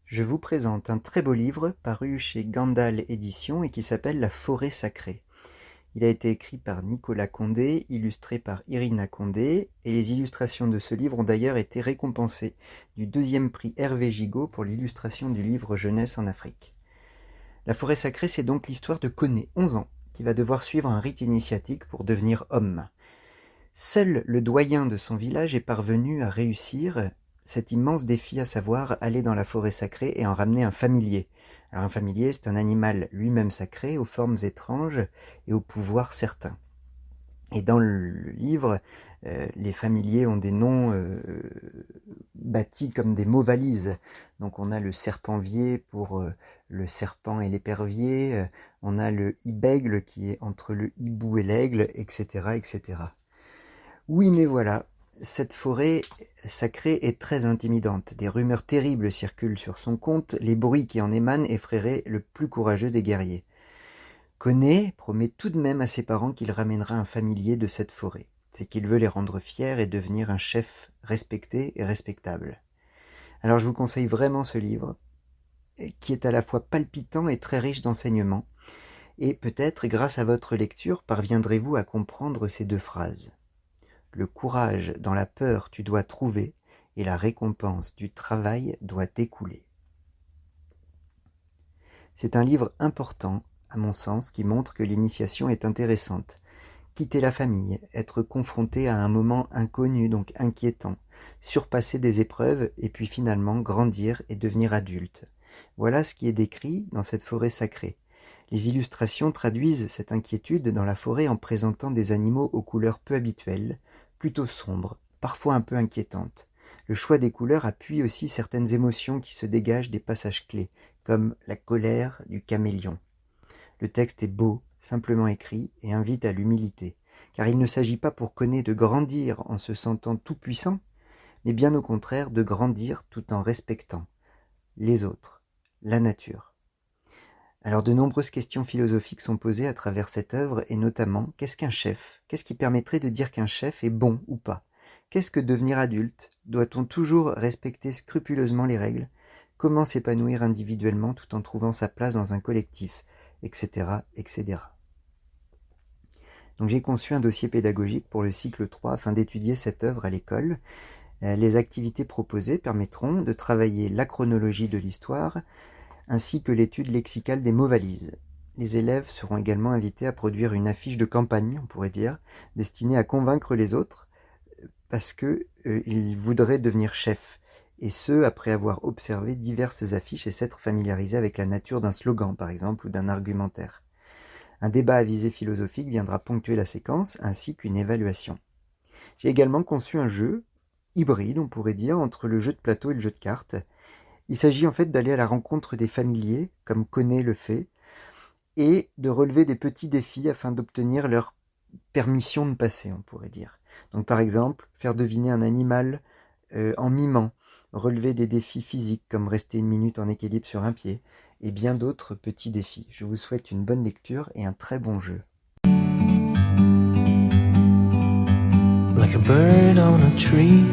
Je vous présente un très beau livre paru chez Gandal Éditions et qui s'appelle La forêt sacrée. Il a été écrit par Nicolas Condé, illustré par Irina Condé, et les illustrations de ce livre ont d'ailleurs été récompensées du deuxième prix Hervé Gigot pour l'illustration du livre Jeunesse en Afrique. La forêt sacrée, c'est donc l'histoire de Koné, 11 ans, qui va devoir suivre un rite initiatique pour devenir homme. Seul le doyen de son village est parvenu à réussir cet immense défi, à savoir aller dans la forêt sacrée et en ramener un familier. Alors un familier, c'est un animal lui-même sacré, aux formes étranges et au pouvoir certain. Et dans le livre, les familiers ont des noms bâtis comme des mots valises. Donc on a le serpenvier pour le serpent et l'épervier, on a le ibègle qui est entre le hibou et l'aigle, etc., etc. Oui, mais voilà, cette forêt sacrée est très intimidante. Des rumeurs terribles circulent sur son compte, les bruits qui en émanent effraieraient le plus courageux des guerriers. Koné promet tout de même à ses parents qu'il ramènera un familier de cette forêt. C'est qu'il veut les rendre fiers et devenir un chef respecté et respectable. Alors je vous conseille vraiment ce livre, qui est à la fois palpitant et très riche d'enseignements. Et peut-être, grâce à votre lecture, parviendrez-vous à comprendre ces deux phrases. Le courage dans la peur tu dois trouver, et la récompense du travail doit découler. C'est un livre important, à mon sens, qui montre que l'initiation est intéressante. Quitter la famille, être confronté à un moment inconnu, donc inquiétant, surpasser des épreuves, et puis finalement grandir et devenir adulte. Voilà ce qui est décrit dans cette forêt sacrée. Les illustrations traduisent cette inquiétude dans la forêt en présentant des animaux aux couleurs peu habituelles, plutôt sombres, parfois un peu inquiétantes. Le choix des couleurs appuie aussi certaines émotions qui se dégagent des passages clés, comme la colère du caméléon. Le texte est beau, simplement écrit, et invite à l'humilité, car il ne s'agit pas pour Koné de grandir en se sentant tout-puissant, mais bien au contraire de grandir tout en respectant les autres, la nature. Alors de nombreuses questions philosophiques sont posées à travers cette œuvre, et notamment, qu'est-ce qu'un chef? Qu'est-ce qui permettrait de dire qu'un chef est bon ou pas? Qu'est-ce que devenir adulte? Doit-on toujours respecter scrupuleusement les règles? Comment s'épanouir individuellement tout en trouvant sa place dans un collectif? Etc. etc. Donc j'ai conçu un dossier pédagogique pour le cycle 3 afin d'étudier cette œuvre à l'école. Les activités proposées permettront de travailler la chronologie de l'histoire, ainsi que l'étude lexicale des mots valises. Les élèves seront également invités à produire une affiche de campagne, on pourrait dire, destinée à convaincre les autres, parce qu'ils voudraient devenir chefs, et ce, après avoir observé diverses affiches et s'être familiarisés avec la nature d'un slogan, par exemple, ou d'un argumentaire. Un débat à visée philosophique viendra ponctuer la séquence, ainsi qu'une évaluation. J'ai également conçu un jeu, hybride, on pourrait dire, entre le jeu de plateau et le jeu de cartes. Il s'agit en fait d'aller à la rencontre des familiers, comme Koné le fait, et de relever des petits défis afin d'obtenir leur permission de passer, on pourrait dire. Donc par exemple, faire deviner un animal en mimant, relever des défis physiques comme rester 1 minute en équilibre sur un pied, et bien d'autres petits défis. Je vous souhaite une bonne lecture et un très bon jeu. Like a bird on a tree